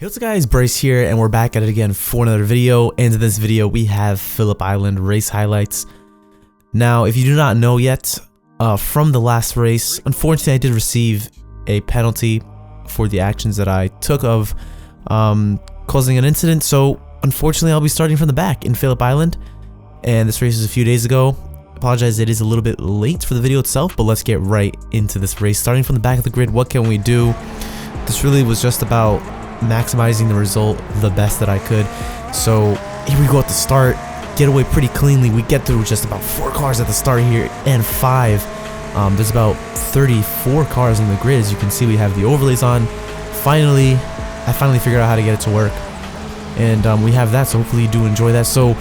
Hey, what's up guys, Bryce here, and we're back at it again for another video. And in this video we have Phillip Island race highlights. Now, if you do not know yet, from the last race, unfortunately I did receive a penalty for the actions that I took of causing an incident. So unfortunately I'll be starting from the back in Phillip Island, and this race is a few days ago. Apologize, it is a little bit late for the video itself, but let's get right into this race. Starting from the back of the grid, what can we do? This really was just about maximizing the result the best that I could. So here we go at the start, get away pretty cleanly. We get through just about 4 cars at the start here and 5. There's about 34 cars in the grid. As you can see, we have the overlays on. I finally figured out how to get it to work, and we have that, so hopefully you do enjoy that. So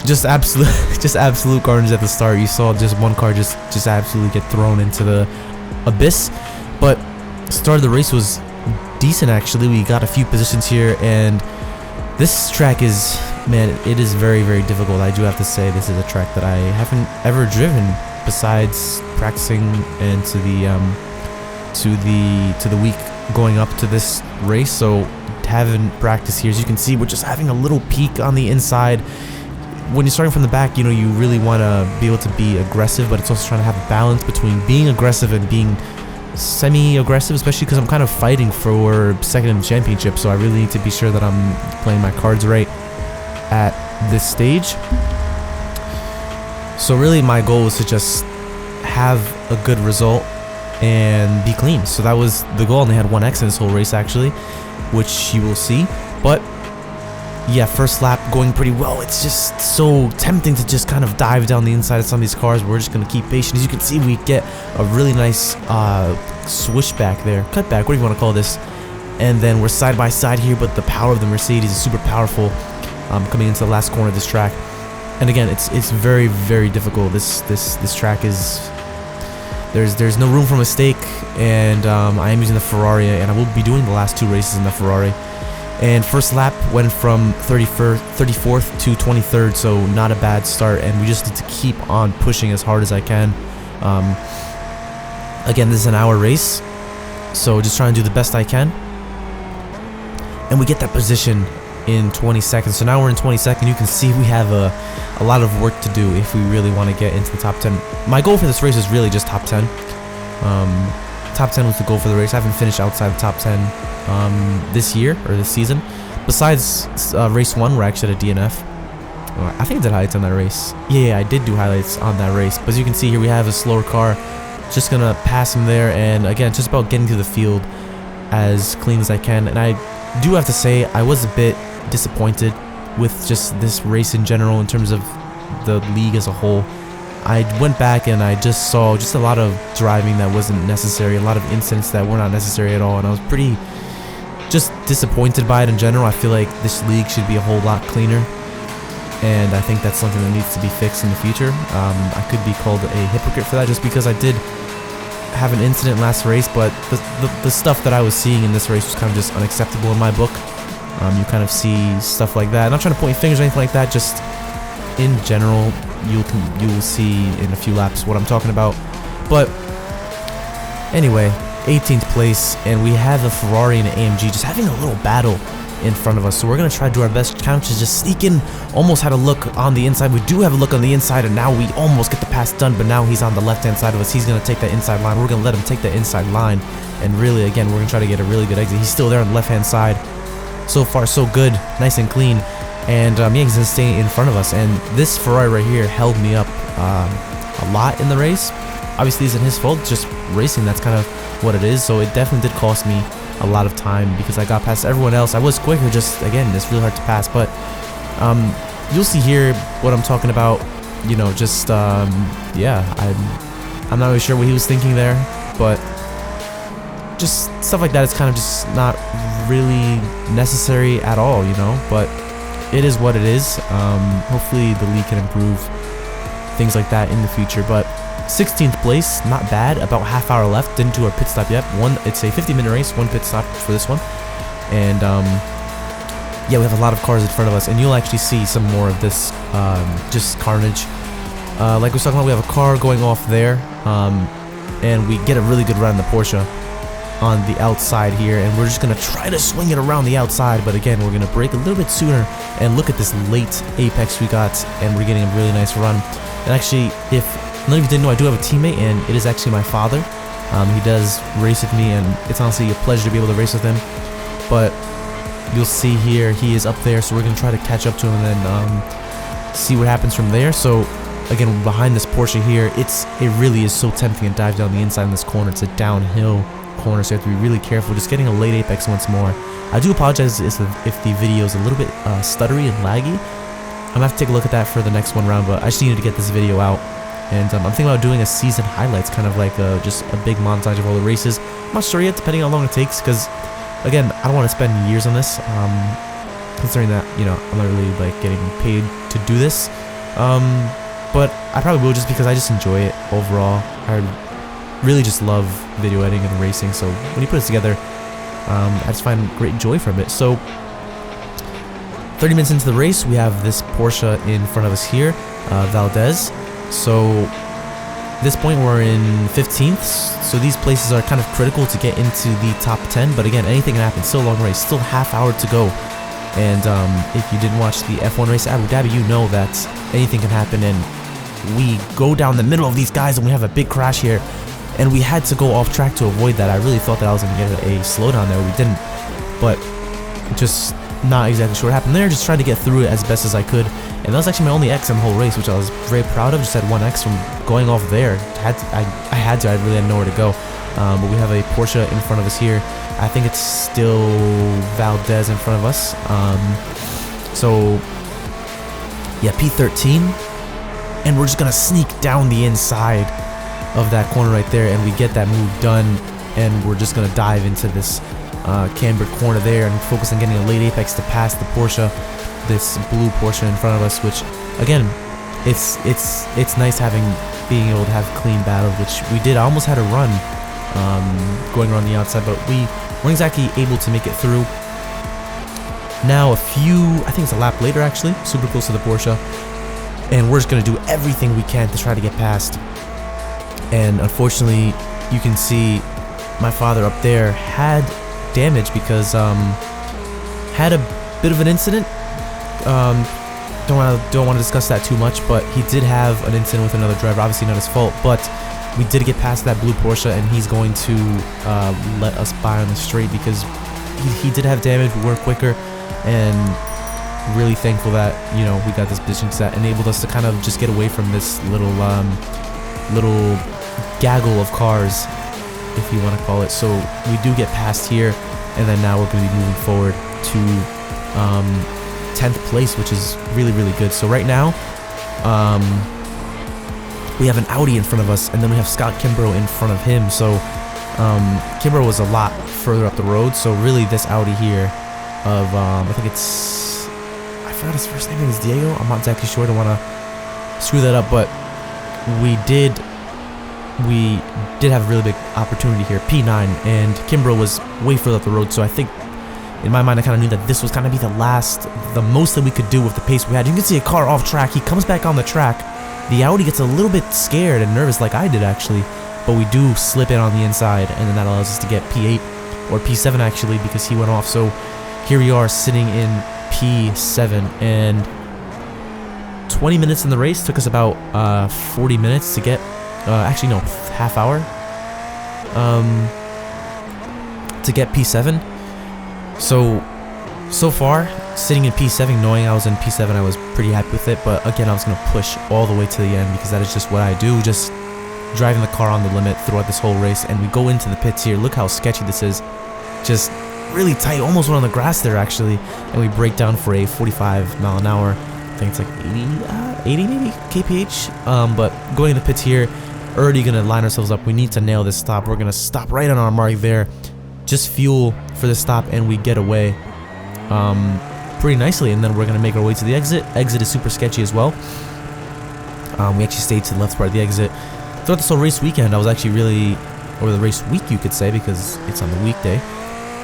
just absolute carnage at the start. You saw just one car just absolutely get thrown into the abyss, but start of the race was decent actually. We got a few positions here, and this track is, man, it is very, very difficult. I do have to say, this is a track that I haven't ever driven besides practicing and to the week going up to this race. So having practice here, as you can see, we're just having a little peak on the inside. When you're starting from the back, you know, you really want to be able to be aggressive, but it's also trying to have a balance between being aggressive and being semi-aggressive, especially because I'm kind of fighting for second in the championship, so I really need to be sure that I'm playing my cards right at this stage. So really my goal was to just have a good result and be clean. So that was the goal, and they had 1 X in this whole race actually, which you will see. But yeah, first lap going pretty well. It's just so tempting to just kind of dive down the inside of some of these cars. We're just going to keep patient. As you can see, we get a really nice switchback there, cutback, what do you want to call this, and then we're side by side here. But the power of the Mercedes is super powerful coming into the last corner of this track. And again, it's very, very difficult. This track is, there's no room for mistake, and I am using the Ferrari, and I will be doing the last 2 races in the Ferrari. And first lap went from 34th to 23rd, so not a bad start, and we just need to keep on pushing as hard as I can. Again, this is an hour race, so just trying to do the best I can. And we get that position in 20 seconds. So now we're in 22nd. You can see we have a lot of work to do if we really want to get into the top 10. My goal for this race is really just top 10. Top 10 was the goal for the race. I haven't finished outside the top 10 this year or this season. Besides race 1, we're actually at a DNF. I think I did highlights on that race. Yeah, I did do highlights on that race. But as you can see here, we have a slower car. Just gonna pass him there, and again, just about getting to the field as clean as I can. And I do have to say, I was a bit disappointed with just this race in general in terms of the league as a whole. I went back and I just saw just a lot of driving that wasn't necessary, a lot of incidents that were not necessary at all, and I was pretty just disappointed by it in general. I feel like this league should be a whole lot cleaner, and I think that's something that needs to be fixed in the future. I could be called a hypocrite for that just because I did have an incident last race, but the stuff that I was seeing in this race was kind of just unacceptable in my book. You kind of see stuff like that. I'm not trying to point fingers or anything like that, just in general, you will see in a few laps what I'm talking about. But anyway, 18th place, and we have a Ferrari and an AMG just having a little battle in front of us. So we're going to try to do our best. Couch is just sneaking, almost had a look on the inside. We do have a look on the inside, and now we almost get the pass done, but now he's on the left-hand side of us. He's going to take that inside line. We're going to let him take that inside line, and really, again, we're going to try to get a really good exit. He's still there on the left-hand side. So far, so good. Nice and clean. And yeah, he's going to stay in front of us. And this Ferrari right here held me up a lot in the race. Obviously, isn't his fault. It's just racing. That's kind of what it is. So it definitely did cost me a lot of time because I got past everyone else. I was quicker, just again, it's really hard to pass. But you'll see here what I'm talking about. You know, just yeah, I'm not really sure what he was thinking there, but just stuff like that is kind of just not really necessary at all, you know. But it is what it is. Hopefully the league can improve things like that in the future. But 16th place, not bad. About half hour left. Didn't do our pit stop yet. It's a 50-minute race. 1 pit stop for this one. And yeah, we have a lot of cars in front of us, and you'll actually see some more of this just carnage. Like we was talking about, we have a car going off there, and we get a really good run in the Porsche. on the outside here, and we're just gonna try to swing it around the outside, but again, we're gonna brake a little bit sooner. And look at this late apex we got, and we're getting a really nice run. And actually, if none of you didn't know, I do have a teammate, and it is actually my father. He does race with me, and it's honestly a pleasure to be able to race with him. But you'll see here, he is up there, so we're gonna try to catch up to him and then see what happens from there. So again, behind this Porsche here, it really is so tempting to dive down the inside in this corner. It's a downhill corner, so you have to be really careful. Just getting a late apex once more. I do apologize if the video is a little bit stuttery and laggy. I'm gonna have to take a look at that for the next one round, but I just needed to get this video out. And I'm thinking about doing a season highlights, kind of like just a big montage of all the races. I'm not sure yet, depending on how long it takes, because again, I don't want to spend years on this, considering that, you know, I'm not really like getting paid to do this. But I probably will, just because I just enjoy it overall. I really just love video editing and racing, so when you put it together, I just find great joy from it. So 30 minutes into the race, we have this Porsche in front of us here, Valdez. So at this point we're in 15th, so these places are kind of critical to get into the top 10, but again, anything can happen. Still a long race, still half hour to go. And if you didn't watch the F1 race at Abu Dhabi, you know that anything can happen, and we go down the middle of these guys and we have a big crash here, and we had to go off track to avoid that. I really thought that I was going to get a slowdown there. We didn't, but just not exactly sure what happened there. Just tried to get through it as best as I could, and that was actually my only X in the whole race, which I was very proud of. Just had one X from going off there. I really had nowhere to go. But we have a Porsche in front of us here. I think it's still Valdez in front of us. So yeah, P13, and we're just gonna sneak down the inside of that corner right there, and we get that move done, and we're just gonna dive into this cambered corner there and focus on getting a late apex to pass the Porsche, this blue Porsche in front of us. Which again, it's nice being able to have clean battle, which we did. I almost had a run going around the outside, but we weren't exactly able to make it through. Now I think it's a lap later actually, super close to the Porsche, and we're just gonna do everything we can to try to get past. And unfortunately, you can see my father up there had damage because had a bit of an incident. Don't want to discuss that too much, but he did have an incident with another driver. Obviously not his fault, but we did get past that blue Porsche, and he's going to let us by on the straight because he did have damage. We were quicker, and really thankful that, you know, we got this position that enabled us to kind of just get away from this little gaggle of cars, if you want to call it. So we do get past here, and then now we're going to be moving forward to 10th place, which is really, really good. So right now, we have an Audi in front of us, and then we have Scott Kimbrough in front of him. So Kimbrough was a lot further up the road, so really this Audi here of, I think it's, I forgot his first name, I think it's Diego, I'm not exactly sure, I don't want to screw that up, but we did have a really big opportunity here, P9, and Kimbrough was way further up the road, so I think, in my mind, I kind of knew that this was going to be the most that we could do with the pace we had. You can see a car off track, he comes back on the track, the Audi gets a little bit scared and nervous like I did actually, but we do slip in on the inside, and then that allows us to get P8, or P7 actually, because he went off. So here we are sitting in P7, and 20 minutes in the race, took us about 40 minutes to get, actually no, half hour, to get P7. So far, sitting in P7, knowing I was in P7, I was pretty happy with it, but again, I was going to push all the way to the end, because that is just what I do, just driving the car on the limit throughout this whole race. And we go into the pits here, look how sketchy this is, just really tight, almost went on the grass there actually, and we break down for a 45 mile an hour, I think it's like 80 maybe, kph, but going in the pits here, already going to line ourselves up. We need to nail this stop. We're going to stop right on our mark there, just fuel for the stop, and we get away pretty nicely, and then we're going to make our way to the exit. Exit is super sketchy as well. We actually stayed to the left part of the exit. Throughout this whole race weekend, I was actually really, or the race week you could say, because it's on the weekday,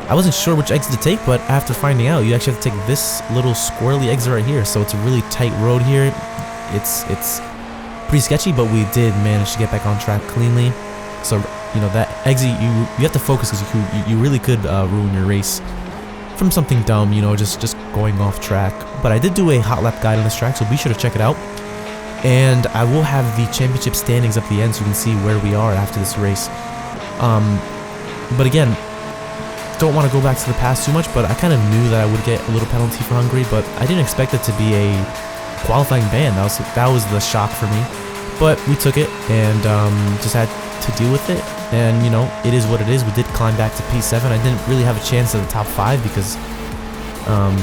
I wasn't sure which exit to take, but after finding out, you actually have to take this little squirrely exit right here. So it's a really tight road here. It's pretty sketchy, but we did manage to get back on track cleanly. So you know, that exit, you have to focus, because you really could ruin your race from something dumb, you know, just going off track. But I did do a hot lap guide on this track, so be sure to check it out. And I will have the championship standings up the end so you can see where we are after this race. But again, don't want to go back to the past too much, but I kind of knew that I would get a little penalty for Hungary, but I didn't expect it to be a qualifying ban. That was the shock for me. But we took it and just had to deal with it. And, you know, it is what it is. We did climb back to P7. I didn't really have a chance at the top 5 because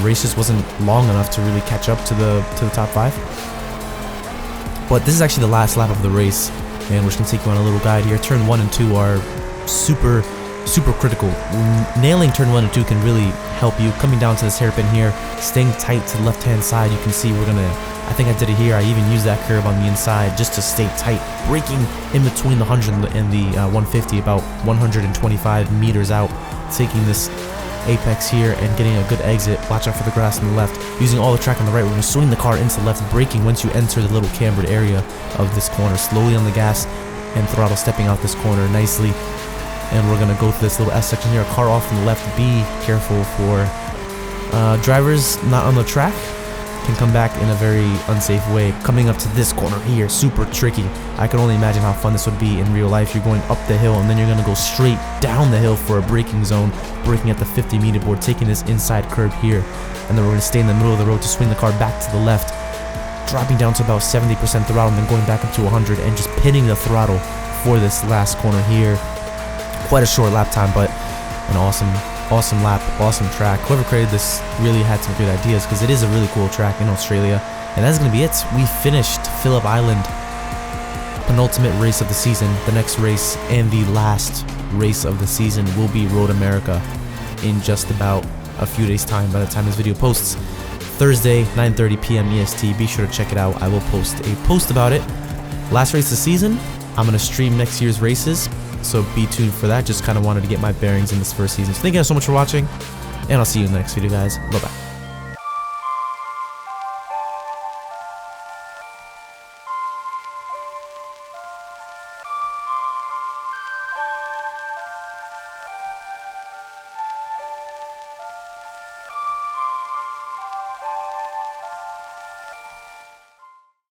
race just wasn't long enough to really catch up to the top 5. But this is actually the last lap of the race, and we're just going to take you on a little guide here. Turn 1 and 2 are super critical. Nailing turn 1 and 2 can really help you. Coming down to this hairpin here, staying tight to the left-hand side, you can see we're going to, I think I did it here, I even used that curve on the inside just to stay tight. Braking in between the 100 and the 150, about 125 meters out, taking this apex here and getting a good exit. Watch out for the grass on the left. Using all the track on the right, we're going to swing the car into the left, braking once you enter the little cambered area of this corner. Slowly on the gas and throttle, stepping out this corner nicely. And we're going to go through this little S section here. Car off on the left. Be careful for drivers not on the track. Can come back in a very unsafe way. Coming up to this corner here, super tricky. I can only imagine how fun this would be in real life. You're going up the hill and then you're going to go straight down the hill for a braking zone, braking at the 50-meter board, taking this inside curve here, and then we're going to stay in the middle of the road to swing the car back to the left, dropping down to about 70% throttle and then going back up to 100 and just pinning the throttle for this last corner here. Quite a short lap time, but an awesome lap, awesome track. Whoever created this really had some good ideas, because it is a really cool track in Australia. And that's going to be it. We finished Phillip Island, penultimate race of the season. The next race and the last race of the season will be Road America in just about a few days time. By the time this video posts, Thursday 9:30 p.m. EST. Be sure to check it out. I will post a post about it. Last race of the season. I'm going to stream next year's races, so be tuned for that. Just kind of wanted to get my bearings in this first season. So thank you guys so much for watching, and I'll see you in the next video, guys. Bye-bye.